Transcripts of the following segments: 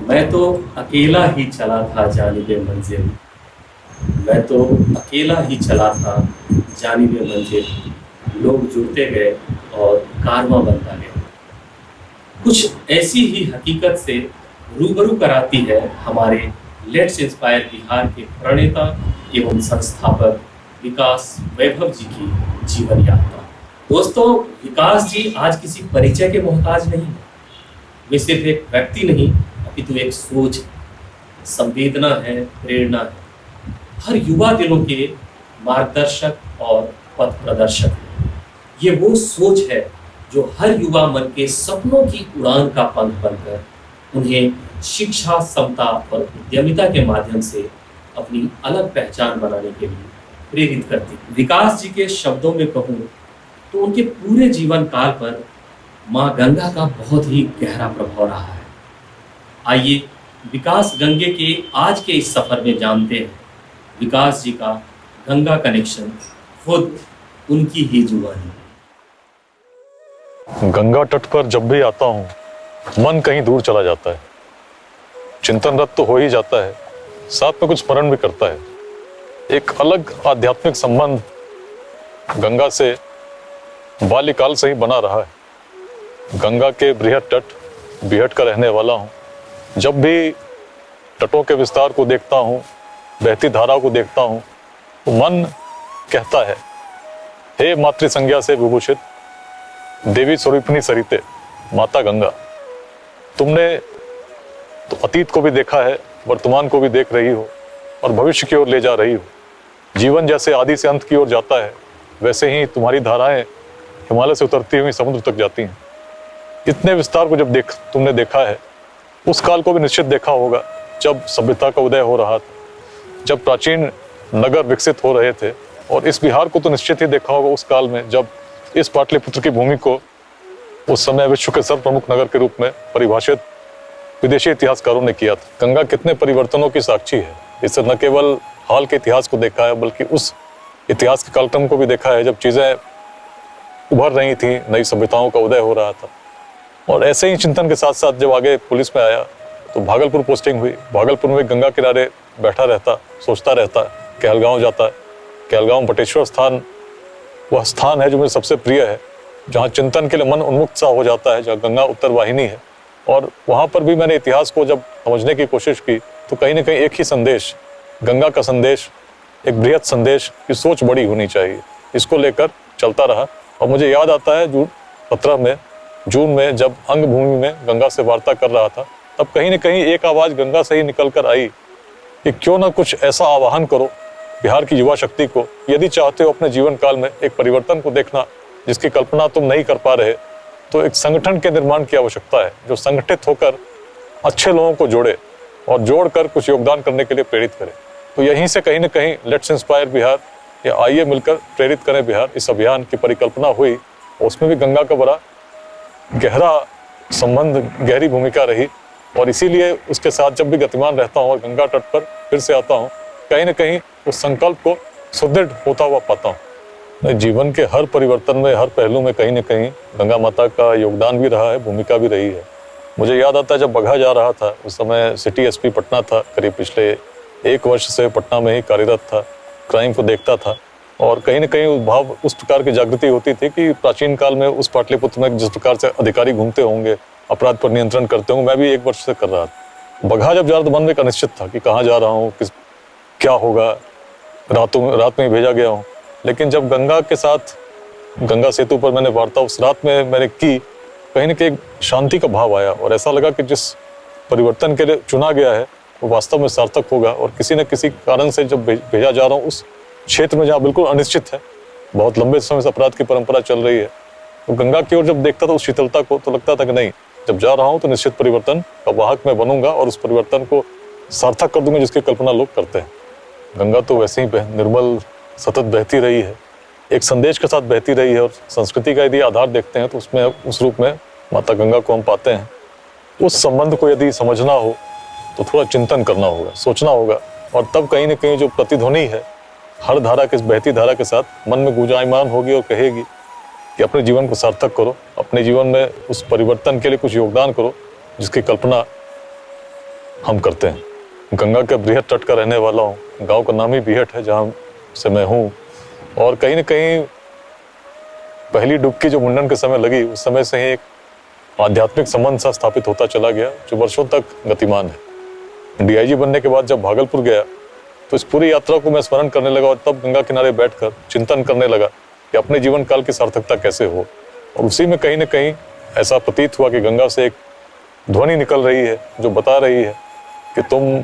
मैं तो अकेला ही चला था जानिबे मंजिल। मैं तो अकेला ही चला था जानिबे मंजिल। लोग जुड़ते गए और कारवां बनता गया। कुछ ऐसी ही हकीकत से रूबरू कराती है हमारे लेट्स इंस्पायर बिहार के प्रणेता एवं संस्थापक विकास वैभव जी की जीवन यात्रा। दोस्तों, विकास जी आज किसी परिचय के मोहताज नहीं है। वे सिर्फ एक व्यक्ति नहीं, अपितु एक सोच है, संवेदना है, प्रेरणा है। हर युवा दिलों के मार्गदर्शक और पथ प्रदर्शक है। ये वो सोच है जो हर युवा मन के सपनों की उड़ान का पंख बनकर उन्हें शिक्षा, समता और उद्यमिता के माध्यम से अपनी अलग पहचान बनाने के लिए प्रेरित करती है। विकास जी के शब्दों में कहूँ तो उनके पूरे जीवन काल पर माँ गंगा का बहुत ही गहरा प्रभाव रहा है। आइए विकास गंगे के आज के इस सफर में जानते हैं विकास जी का गंगा कनेक्शन, खुद उनकी ही जुबानी। गंगा तट पर जब भी आता हूँ मन कहीं दूर चला जाता है। चिंतनरत तो हो ही जाता है, साथ में कुछ स्मरण भी करता है। एक अलग आध्यात्मिक संबंध गंगा से बाल्यकाल से ही बना रहा है। गंगा के बृहद तट बिहट का रहने वाला हूँ। जब भी तटों के विस्तार को देखता हूँ, बहती धारा को देखता हूँ, तो मन कहता है, हे मातृ संज्ञा से विभूषित देवी स्वरूपिणी सरिते माता गंगा, तुमने तो अतीत को भी देखा है, वर्तमान को भी देख रही हो और भविष्य की ओर ले जा रही हो। जीवन जैसे आदि से अंत की ओर जाता है, वैसे ही तुम्हारी धाराएं हिमालय से उतरती हुई समुद्र तक जाती हैं। इतने विस्तार को जब तुमने देखा है, उस काल को भी निश्चित देखा होगा जब सभ्यता का उदय हो रहा था, जब प्राचीन नगर विकसित हो रहे थे। और इस बिहार को तो निश्चित ही देखा होगा उस काल में जब इस पाटलिपुत्र की भूमि को उस समय विश्व के सर्व प्रमुख नगर के रूप में परिभाषित विदेशी इतिहासकारों ने किया था। गंगा कितने परिवर्तनों की साक्षी है। इससे न केवल हाल के इतिहास को देखा है, बल्कि उस इतिहास के कालक्रम को भी देखा है जब चीजें उभर रही थी, नई सभ्यताओं का उदय हो रहा था। और ऐसे ही चिंतन के साथ साथ जब आगे पुलिस में आया तो भागलपुर पोस्टिंग हुई। भागलपुर में गंगा किनारे बैठा रहता, सोचता रहता, कहलगांव जाता। कहलगांव बटेश्वर स्थान वह स्थान है जो मुझे सबसे प्रिय है, जहाँ चिंतन के लिए मन उन्मुक्त सा हो जाता है, जहाँ गंगा उत्तर वाहिनी है। और वहाँ पर भी मैंने इतिहास को जब समझने की कोशिश की तो कहीं ना कहीं एक ही संदेश, गंगा का संदेश, एक बृहद संदेश की सोच बड़ी होनी चाहिए, इसको लेकर चलता रहा। और मुझे याद आता है जून में जब अंग भूमि में गंगा से वार्ता कर रहा था, तब कहीं ना कहीं एक आवाज़ गंगा से ही निकल कर आई कि क्यों ना कुछ ऐसा आह्वान करो बिहार की युवा शक्ति को, यदि चाहते हो अपने जीवन काल में एक परिवर्तन को देखना जिसकी कल्पना तुम नहीं कर पा रहे, तो एक संगठन के निर्माण की आवश्यकता है जो संगठित होकर अच्छे लोगों को जोड़े और जोड़कर कुछ योगदान करने के लिए प्रेरित करे। तो यहीं से कहीं ना कहीं लेट्स इंस्पायर बिहार या आइए मिलकर प्रेरित करें बिहार, इस अभियान की परिकल्पना हुई। और उसमें भी गंगा का बड़ा गहरा संबंध, गहरी भूमिका रही। और इसीलिए उसके साथ जब भी गतिमान रहता हूँ और गंगा तट पर फिर से आता हूँ, कहीं ना कहीं उस संकल्प को सुदृढ़ होता हुआ पाता हूँ। जीवन के हर परिवर्तन में, हर पहलू में कहीं ना कहीं गंगा माता का योगदान भी रहा है, भूमिका भी रही है। मुझे याद आता है जब बगहा जा रहा था, उस समय सिटी एसपी पटना था, करीब पिछले 1 वर्ष से पटना में ही कार्यरत था, क्राइम को देखता था। और कहीं ना कहीं उस भाव, उस प्रकार की जागृति होती थी कि प्राचीन काल में उस पाटलिपुत्र में जिस प्रकार से अधिकारी घूमते होंगे, अपराध पर नियंत्रण करते होंगे, मैं भी 1 वर्ष से कर रहा था। बगहा जब जा रहा था, मन में एक अनिश्चित था कि कहाँ जा रहा हूँ, क्या होगा। रात में भेजा गया हूँ, लेकिन जब गंगा के साथ गंगा सेतु पर मैंने वार्ता उस रात में मैंने की, कहीं ना कहीं शांति का भाव आया और ऐसा लगा कि जिस परिवर्तन के लिए चुना गया है वो वास्तव में सार्थक होगा। और किसी न किसी कारण से जब भेजा जा रहा हूँ उस क्षेत्र में जहाँ बिल्कुल अनिश्चित है, बहुत लंबे समय से अपराध की परंपरा चल रही है, तो गंगा की ओर जब देखता था उस शीतलता को, तो लगता था कि नहीं, जब जा रहा हूँ तो निश्चित परिवर्तन का वाहक मैं बनूंगा और उस परिवर्तन को सार्थक कर दूंगा जिसकी कल्पना लोग करते हैं। गंगा तो वैसे ही निर्मल सतत बहती रही है, एक संदेश के साथ बहती रही है। और संस्कृति का यदि आधार देखते हैं तो उसमें उस रूप में माता गंगा को हम पाते हैं। उस संबंध को यदि समझना हो तो थोड़ा चिंतन करना होगा, सोचना होगा। और तब कहीं ना कहीं जो प्रतिध्वनि है हर धारा के, बहती धारा के साथ मन में गुंजायमान होगी और कहेगी कि अपने जीवन को सार्थक करो, अपने जीवन में उस परिवर्तन के लिए कुछ योगदान करो जिसकी कल्पना हम करते हैं। गंगा के बृहद तट का रहने वाला हूँ। गांव का नाम ही बीहट है जहाँ से मैं हूँ। और कहीं न कहीं पहली डुबकी जो मुंडन के समय लगी, उस समय से ही एक आध्यात्मिक संबंध सा स्थापित होता चला गया जो वर्षों तक गतिमान है। डीआईजी बनने के बाद जब भागलपुर गया तो इस पूरी यात्रा को मैं स्मरण करने लगा और तब गंगा किनारे बैठकर चिंतन करने लगा कि अपने जीवन काल की सार्थकता कैसे हो। और उसी में कहीं न कहीं ऐसा प्रतीत हुआ कि गंगा से एक ध्वनि निकल रही है जो बता रही है कि तुम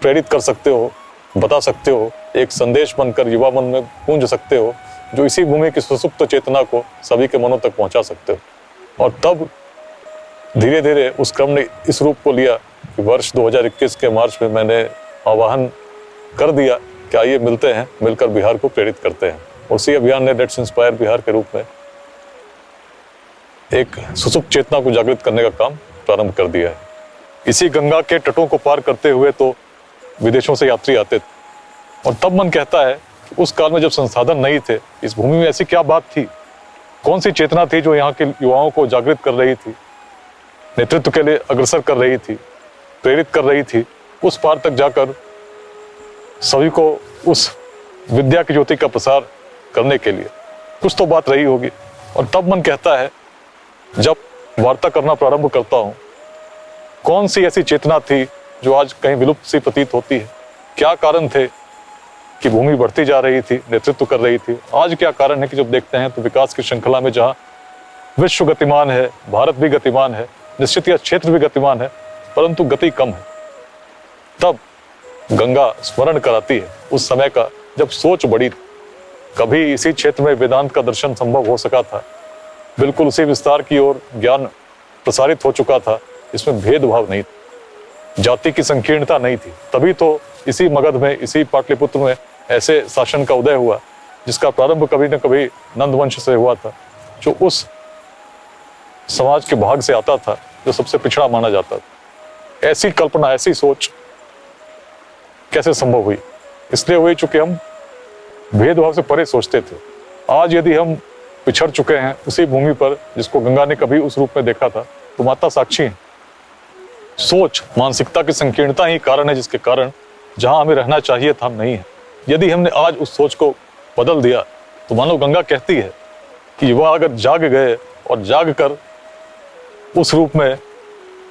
प्रेरित कर सकते हो, बता सकते हो, एक संदेश बनकर युवा मन में गूंज सकते हो जो इसी भूमि की सुसुप्त चेतना को सभी के मनों तक पहुंचा सकते हो। और तब धीरे धीरे उस क्रम ने इस रूप को लिया कि वर्ष 2021 के मार्च में मैंने आह्वान कर दिया कि आइए मिलते हैं, मिलकर बिहार को प्रेरित करते हैं। उसी अभियान ने लेट्स इंस्पायर बिहार के रूप में एक सुसुप्त चेतना को जागृत करने का काम प्रारंभ कर दिया है। इसी गंगा के तटों को पार करते हुए तो विदेशों से यात्री आते थे और तब मन कहता है कि उस काल में जब संसाधन नहीं थे, इस भूमि में ऐसी क्या बात थी, कौन सी चेतना थी जो यहाँ के युवाओं को जागृत कर रही थी, नेतृत्व के लिए अग्रसर कर रही थी, प्रेरित कर रही थी, उस पार तक जाकर सभी को उस विद्या की ज्योति का प्रसार करने के लिए कुछ तो बात रही होगी। और तब मन कहता है जब वार्ता करना प्रारंभ करता हूँ, कौन सी ऐसी चेतना थी जो आज कहीं विलुप्त सी प्रतीत होती है, क्या कारण थे कि भूमि बढ़ती जा रही थी, नेतृत्व कर रही थी, आज क्या कारण है कि जब देखते हैं तो विकास की श्रृंखला में जहाँ विश्व गतिमान है, भारत भी गतिमान है, निश्चित यह क्षेत्र भी गतिमान है, परंतु गति कम है। तब गंगा स्मरण कराती है उस समय का जब सोच बड़ी थी। कभी इसी क्षेत्र में वेदांत का दर्शन संभव हो सका था, बिल्कुल उसी विस्तार की ओर ज्ञान प्रसारित हो चुका था, इसमें भेदभाव नहीं था, जाति की संकीर्णता नहीं थी। तभी तो इसी मगध में, इसी पाटलिपुत्र में ऐसे शासन का उदय हुआ जिसका प्रारंभ कभी न कभी नंद वंश से हुआ था, जो उस समाज के भाग से आता था जो सबसे पिछड़ा माना जाता था। ऐसी कल्पना, ऐसी सोच कैसे संभव हुई? इसलिए हुई चूंकि हम भेदभाव से परे सोचते थे। आज यदि हम पिछड़ चुके हैं उसी भूमि पर जिसको गंगा ने कभी उस रूप में देखा था, तो माता साक्षी है। सोच, मानसिकता की संकीर्णता ही कारण है जिसके कारण जहां हमें रहना चाहिए था हम नहीं है। यदि हमने आज उस सोच को बदल दिया तो मानो गंगा कहती है कि युवा अगर जाग गए और जाग कर उस रूप में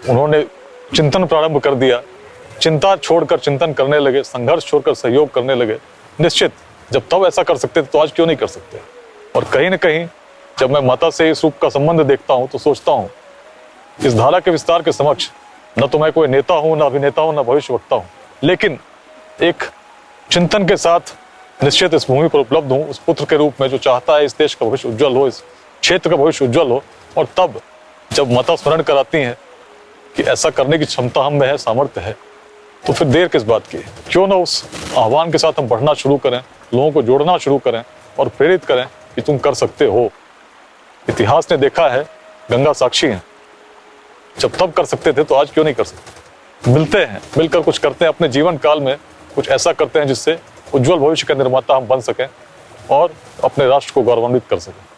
उन्होंने चिंतन प्रारंभ कर दिया, चिंता छोड़कर चिंतन करने लगे, संघर्ष छोड़कर सहयोग करने लगे, निश्चित जब तब ऐसा कर सकते थे तो आज क्यों नहीं कर सकते? और कहीं न कहीं जब मैं माता से इस रूप का संबंध देखता हूं तो सोचता हूं इस धारा के विस्तार के समक्ष न तो मैं कोई नेता हूं, न अभिनेता हूं, न भविष्यवक्ता हूं, लेकिन एक चिंतन के साथ निश्चित इस भूमि पर उपलब्ध हूं, उस पुत्र के रूप में जो चाहता है इस देश का भविष्य उज्जवल हो, इस क्षेत्र का भविष्य उज्जवल हो। और तब जब माता स्मरण कराती हैं कि ऐसा करने की क्षमता हम में है, सामर्थ्य है, तो फिर देर किस बात की? क्यों ना उस आह्वान के साथ हम बढ़ना शुरू करें, लोगों को जोड़ना शुरू करें और प्रेरित करें कि तुम कर सकते हो। इतिहास ने देखा है, गंगा साक्षी है, जब तब कर सकते थे तो आज क्यों नहीं कर सकते? मिलते हैं, मिलकर कुछ करते हैं, अपने जीवन काल में कुछ ऐसा करते हैं जिससे उज्जवल भविष्य का निर्माता हम बन सकें और अपने राष्ट्र को गौरवान्वित कर सकें।